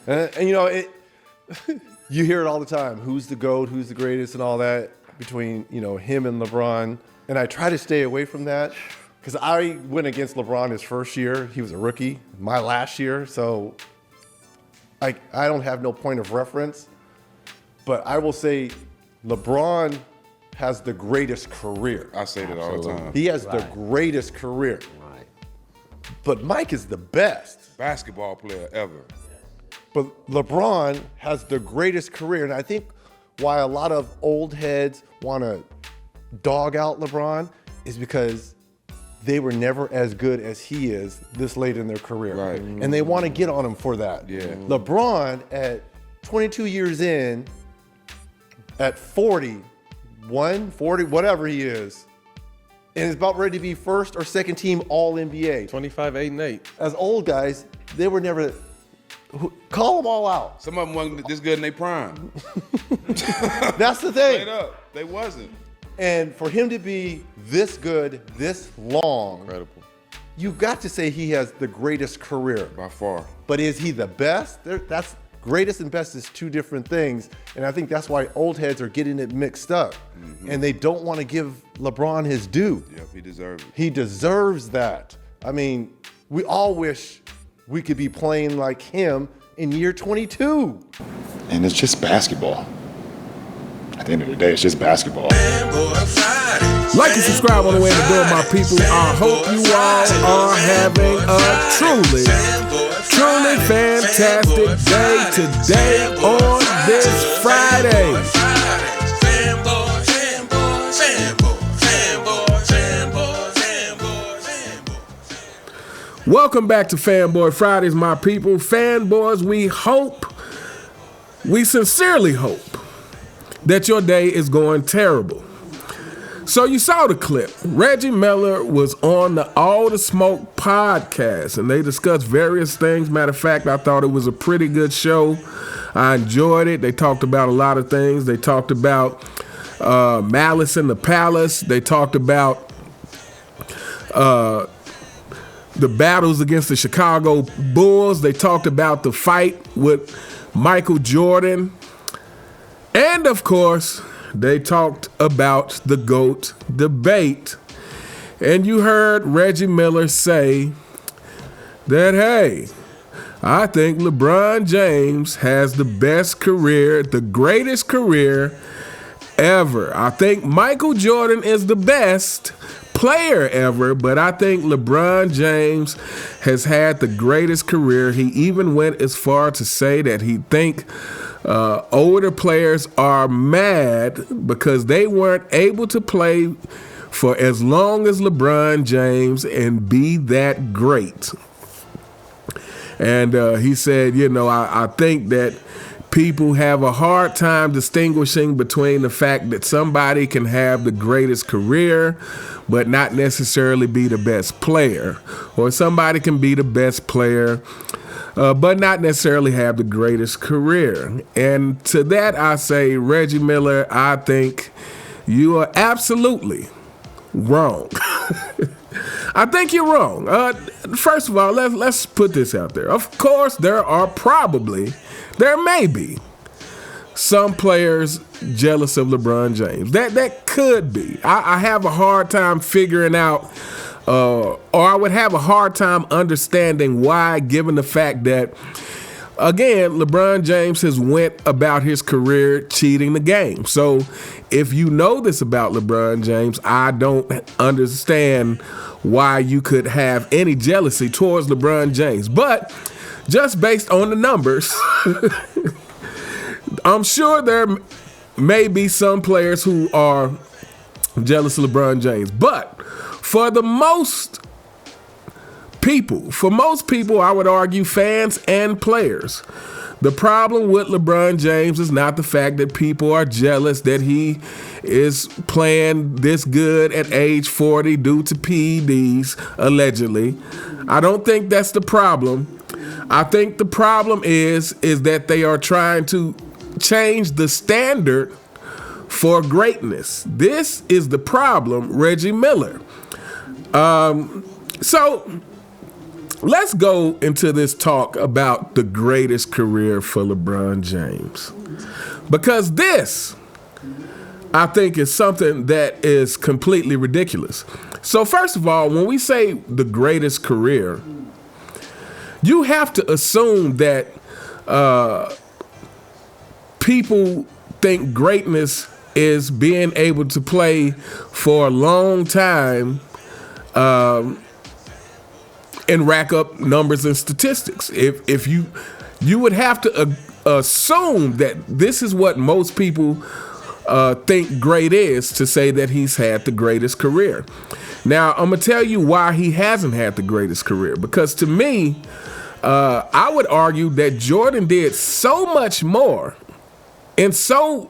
And you know, you hear it all the time. Who's the GOAT? Who's the greatest? And all that between, you know, him and LeBron. And I try to stay away from that because I went against LeBron his first year. He was a rookie. My last year. So I don't have no point of reference. But I will say LeBron has the greatest career. I say that all the time. He has the greatest career. Right. But Mike is the best Basketball player ever. But LeBron has the greatest career. And I think why a lot of old heads want to dog out LeBron is because they were never as good as he is this late in their career. Right. And they want to get on him for that. Yeah. LeBron at 22 years in, at 40, whatever he is, and is about ready to be first or second team All-NBA. 25, 8, and 8. As old guys, they were never, call them all out. Some of them wasn't this good in their prime. That's the thing. Straight up, they wasn't. And for him to be this good, this long, Incredible. you've got to say he has the greatest career. By far. But is he the best? That's greatest and best is two different things. And I think that's why old heads are getting it mixed up. Mm-hmm. And they don't want to give LeBron his due. Yep, he deserves it. He deserves that. I mean, we all wish we could be playing like him in year 22. And it's just basketball. At the end of the day, it's just basketball. Like and subscribe on the way in the door, my people. I hope you all are having a truly fantastic day today on this Friday. Welcome back to Fanboy Fridays, my people. Fanboys, we sincerely hope that your day is going terrible. So you saw the clip. Reggie Miller was on the All the Smoke podcast, and they discussed various things. Matter of fact, I thought it was a pretty good show. I enjoyed it. They talked about a lot of things. They talked about Malice in the Palace. They talked about the battles against the Chicago Bulls. They talked about the fight with Michael Jordan. And, of course, they talked about the GOAT debate. And you heard Reggie Miller say that, hey, I think LeBron James has the best career, the greatest career ever. I think Michael Jordan is the best player ever, but I think LeBron James has had the greatest career. He even went as far to say that he think older players are mad because they weren't able to play for as long as LeBron James and be that great. And he said, you know, I think that people have a hard time distinguishing between the fact that somebody can have the greatest career but not necessarily be the best player, or somebody can be the best player but not necessarily have the greatest career. And to that I say, Reggie Miller, I think you are absolutely wrong. I think you're wrong. First of all, let's put this out there. Of course, there may be some players jealous of LeBron James. That could be. I have a hard time figuring out, or I would have a hard time understanding why, given the fact that, again, LeBron James has went about his career cheating the game. So if you know this about LeBron James, I don't understand why you could have any jealousy towards LeBron James. But just based on the numbers, I'm sure there may be some players who are jealous of LeBron James. But for most people, I would argue, fans and players, the problem with LeBron James is not the fact that people are jealous that he is playing this good at age 40 due to PEDs, allegedly. I don't think that's the problem. I think the problem is that they are trying to change the standard for greatness. This is the problem, Reggie Miller. So let's go into this talk about the greatest career for LeBron James. Because this, I think, is something that is completely ridiculous. So first of all, when we say the greatest career, you have to assume that people think greatness is being able to play for a long time and rack up numbers and statistics. If you would have to assume that this is what most people think great is, to say that he's had the greatest career. Now, I'm going to tell you why he hasn't had the greatest career. Because to me, I would argue that Jordan did so much more in so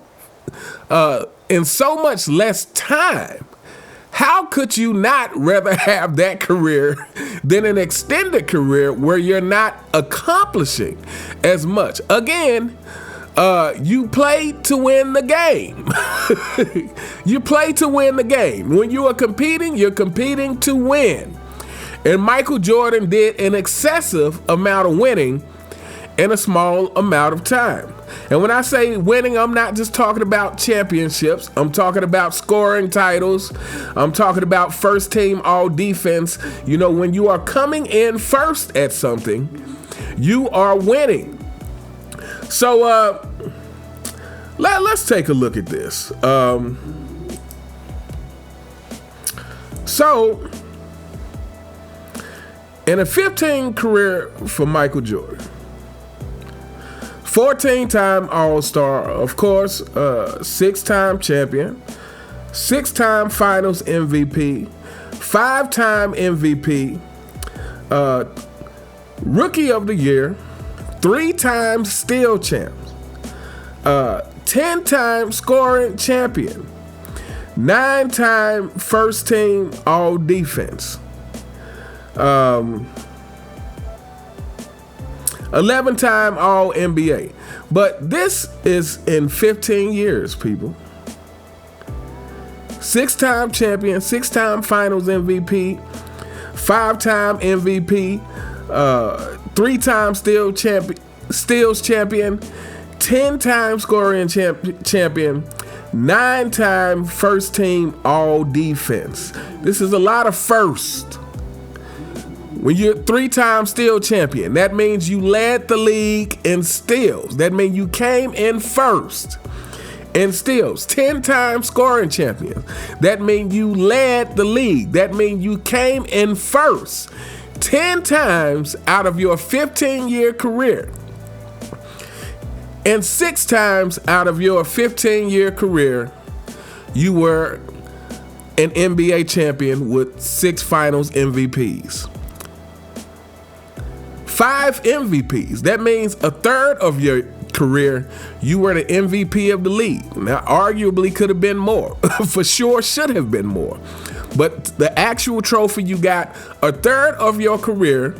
much less time. How could you not rather have that career than an extended career where you're not accomplishing as much? Again, you play to win the game. You play to win the game. When you are competing, you're competing to win. And Michael Jordan did an excessive amount of winning in a small amount of time. And when I say winning, I'm not just talking about championships. I'm talking about scoring titles. I'm talking about first team all defense. You know, when you are coming in first at something, you are winning. So let's take a look at this. So in a 15 career for Michael Jordan, 14-time All-Star, of course, 6-time champion, 6-time Finals MVP, 5-time MVP, Rookie of the Year, 3-time Steal champs, 10-time scoring champion, 9-time first team all defense, 11-time all NBA. But this is in 15 years, people. 6-time champion, 6-time Finals MVP, 5-time MVP, 3-time steals champion, 10-time scoring champion, 9-time first team all defense. This is a lot of firsts. When you're 3-time steal champion, that means you led the league in steals. That means you came in first in steals. 10-time scoring champion, that means you led the league. That means you came in first 10 times out of your 15-year career. And 6 times out of your 15-year career, you were an NBA champion with 6 Finals MVPs. 5 MVPs. That means a third of your career, you were the MVP of the league. Now, arguably could have been more. For sure should have been more. But the actual trophy you got, a third of your career,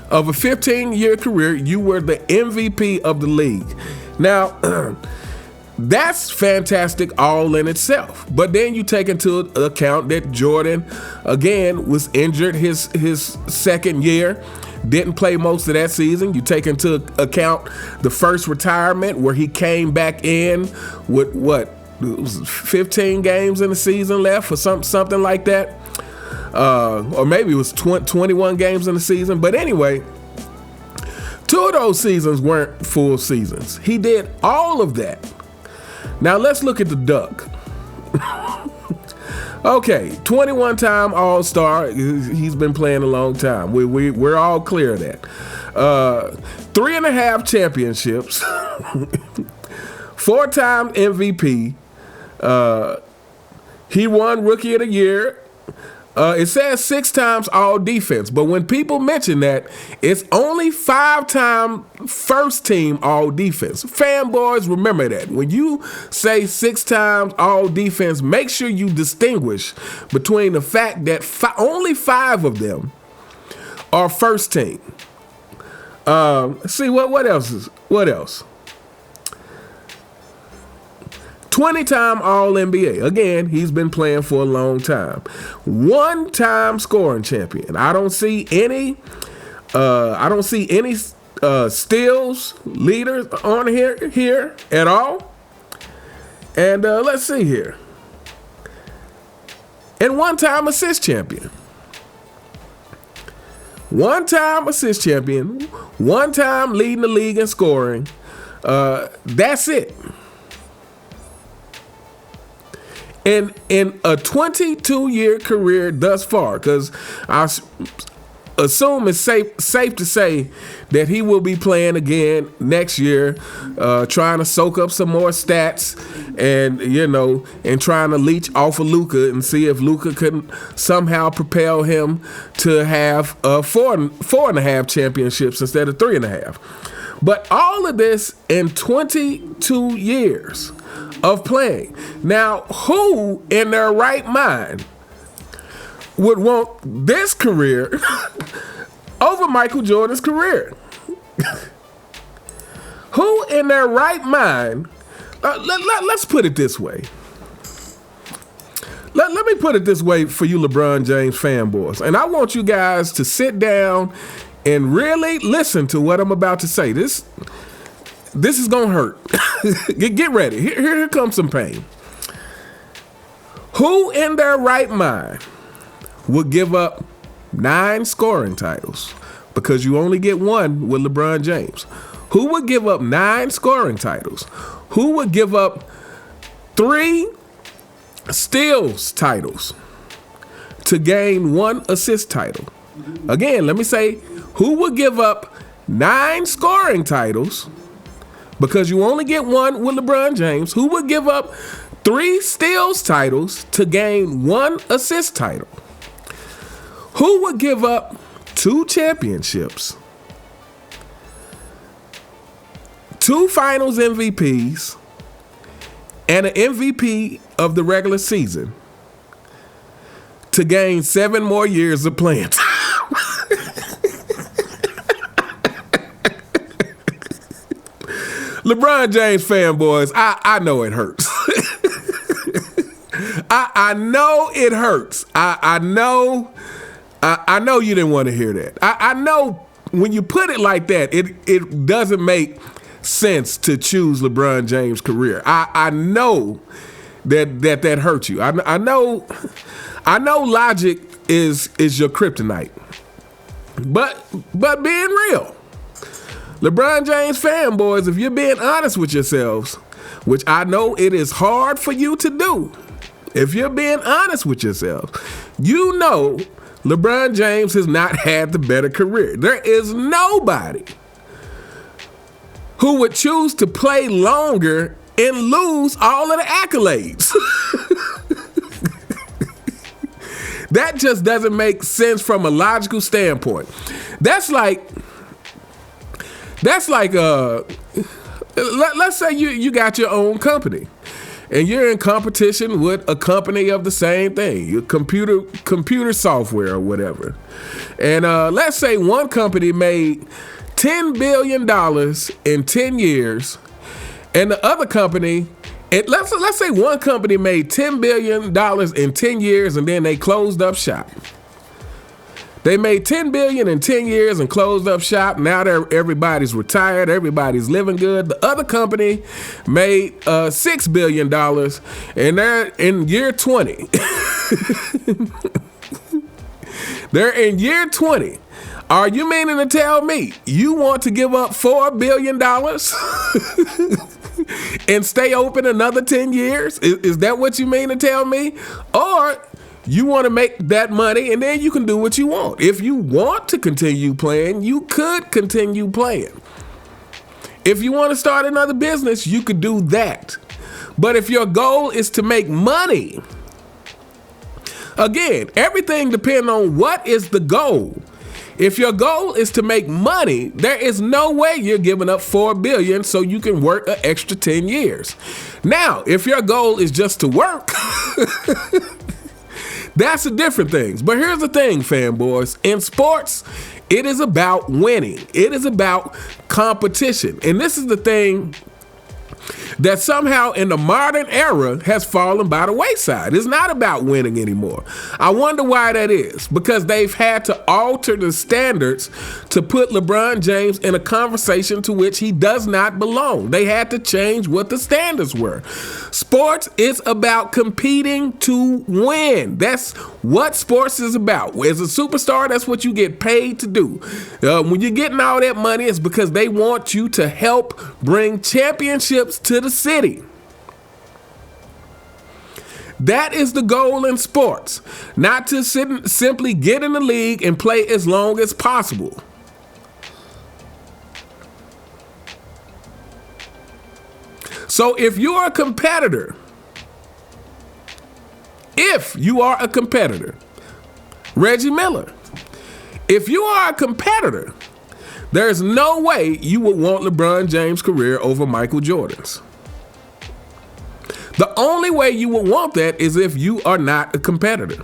of a 15-year career, you were the MVP of the league. Now, that's fantastic all in itself. But then you take into account that Jordan, again, was injured his second year. Didn't play most of that season. You take into account the first retirement where he came back in with what? It was 15 games in the season left or something like that. Or maybe it was 21 games in the season. But anyway, 2 of those seasons weren't full seasons. He did all of that. Now let's look at the duck. Okay, 21-time All-Star. He's been playing a long time. We're all clear of that. 3.5 championships. 4-time MVP. He won Rookie of the Year. It says 6 times all defense, but when people mention that, it's only 5-time first team all defense. Fanboys, remember that. When you say 6 times all defense, make sure you distinguish between the fact that only 5 of them are first team. Let's see what else? 12 20-time All-NBA. Again, he's been playing for a long time. 1-time scoring champion. I don't see any steals leaders on here at all. And let's see here. And 1-time assist champion. 1-time assist champion. 1-time leading the league in scoring. That's it. In a 22-year career thus far, because I assume it's safe to say that he will be playing again next year, trying to soak up some more stats and trying to leech off of Luka and see if Luka can somehow propel him to have 4.5 championships instead of 3.5. But all of this in 22 years of playing. Now, who in their right mind would want this career over Michael Jordan's career? Who in their right mind, let's put it this way. Let me put it this way for you LeBron James fanboys. And I want you guys to sit down and really listen to what I'm about to say. This is going to hurt. Get ready. Here comes some pain. Who in their right mind would give up 9 scoring titles? Because you only get one with LeBron James. Who would give up 9 scoring titles? Who would give up 3 steals titles to gain 1 assist title? Again, let me say, who would give up 9 scoring titles? Because you only get one with LeBron James. Who would give up 3 steals titles to gain 1 assist title? Who would give up 2 championships, 2 finals MVPs, and an MVP of the regular season to gain 7 more years of playing time? LeBron James fanboys, I know it hurts. I know it hurts. I know you didn't want to hear that. I know when you put it like that, it doesn't make sense to choose LeBron James' career. I know that hurt you. I know logic is your kryptonite. But being real, LeBron James fanboys, if you're being honest with yourselves, which I know it is hard for you to do, if you're being honest with yourselves, you know LeBron James has not had the better career. There is nobody who would choose to play longer and lose all of the accolades. That just doesn't make sense from a logical standpoint. That's like let's say you got your own company and you're in competition with a company of the same thing, your computer software or whatever. And let's say one company made $10 billion in 10 years and the other company, let's say one company made $10 billion in 10 years and then they closed up shop. They made $10 billion in 10 years and closed up shop. Now everybody's retired. Everybody's living good. The other company made $6 billion and they're in year 20. They're in year 20. Are you meaning to tell me you want to give up $4 billion and stay open another 10 years? Is that what you mean to tell me? Or you want to make that money and then you can do what you want. If you want to continue playing, you could continue playing. If you want to start another business, you could do that. But if your goal is to make money, again, everything depends on what is the goal. If your goal is to make money, there is no way you're giving up $4 billion so you can work an extra 10 years. Now, if your goal is just to work, that's a different thing. But here's the thing, fanboys. In sports, it is about winning. It is about competition. And this is the thing that somehow in the modern era has fallen by the wayside. It's not about winning anymore. I wonder why that is. Because they've had to alter the standards to put LeBron James in a conversation to which he does not belong. They had to change what the standards were. Sports is about competing to win. That's what sports is about. As a superstar, that's what you get paid to do. When you're getting all that money, it's because they want you to help bring championships to the city. That is the goal in sports. Not to simply get in the league and play as long as possible. So if you're a competitor, Reggie Miller, if you are a competitor, there's no way you would want LeBron James' career over Michael Jordan's. The only way you would want that is if you are not a competitor.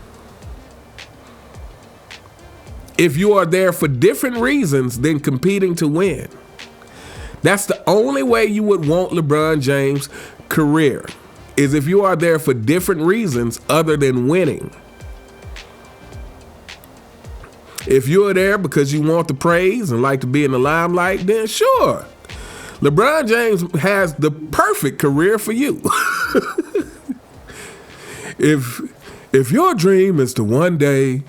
If you are there for different reasons than competing to win. That's the only way you would want LeBron James' career, is if you are there for different reasons other than winning. If you're there because you want the praise and like to be in the limelight, then sure. LeBron James has the perfect career for you. If your dream is to one day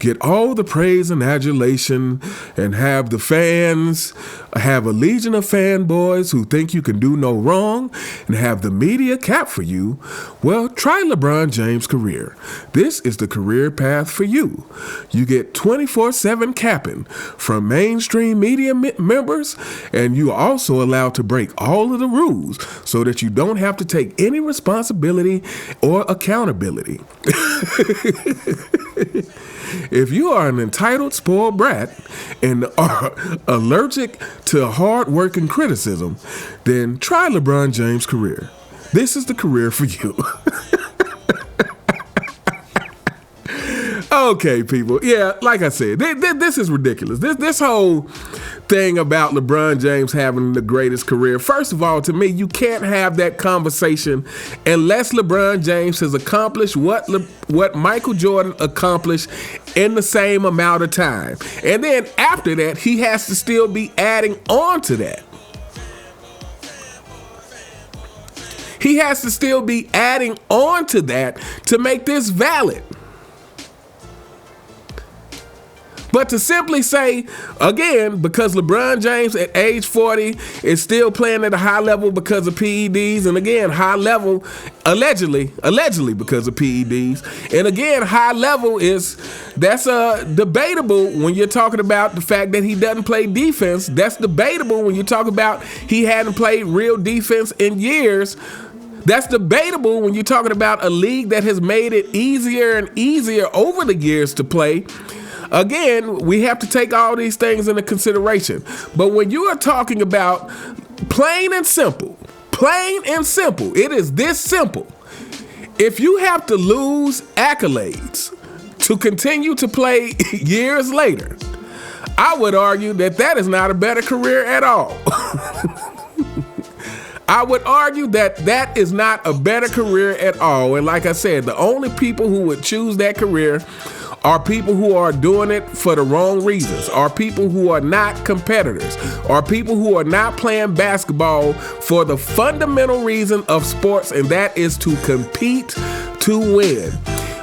get all the praise and adulation and have the fans, have a legion of fanboys who think you can do no wrong and have the media cap for you, well, try LeBron James' career. This is the career path for you. You get 24/7 capping from mainstream media members, and you are also allowed to break all of the rules so that you don't have to take any responsibility or accountability. If you are an entitled, spoiled brat and are allergic to hard-working criticism, then try LeBron James' career. This is the career for you. Okay, people. Yeah, like I said, this is ridiculous. This whole thing about LeBron James having the greatest career. First of all, to me, you can't have that conversation unless LeBron James has accomplished what Michael Jordan accomplished in the same amount of time. And then after that, he has to still be adding on to that. He has to still be adding on to that to make this valid. But to simply say, again, because LeBron James at age 40 is still playing at a high level because of PEDs, and again, high level, allegedly because of PEDs, and again, high level that's debatable when you're talking about the fact that he doesn't play defense. That's debatable when you talk about he hadn't played real defense in years. That's debatable when you're talking about a league that has made it easier and easier over the years to play. Again, we have to take all these things into consideration. But when you are talking about plain and simple, it is this simple. If you have to lose accolades to continue to play years later, I would argue that is not a better career at all. I would argue that is not a better career at all. And like I said, the only people who would choose that career are people who are doing it for the wrong reasons, are people who are not competitors, are people who are not playing basketball for the fundamental reason of sports, and that is to compete to win.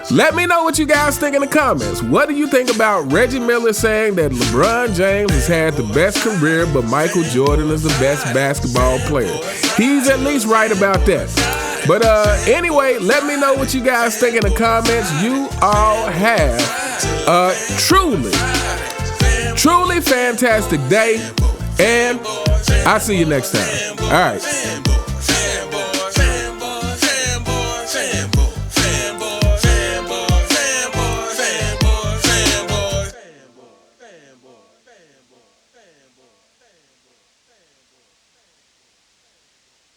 Let me know what you guys think in the comments. What do you think about Reggie Miller saying that LeBron James has had the best career, but Michael Jordan is the best basketball player? He's at least right about that. But anyway, let me know what you guys think in the comments. You all have a truly fantastic day, and I'll see you next time. All right.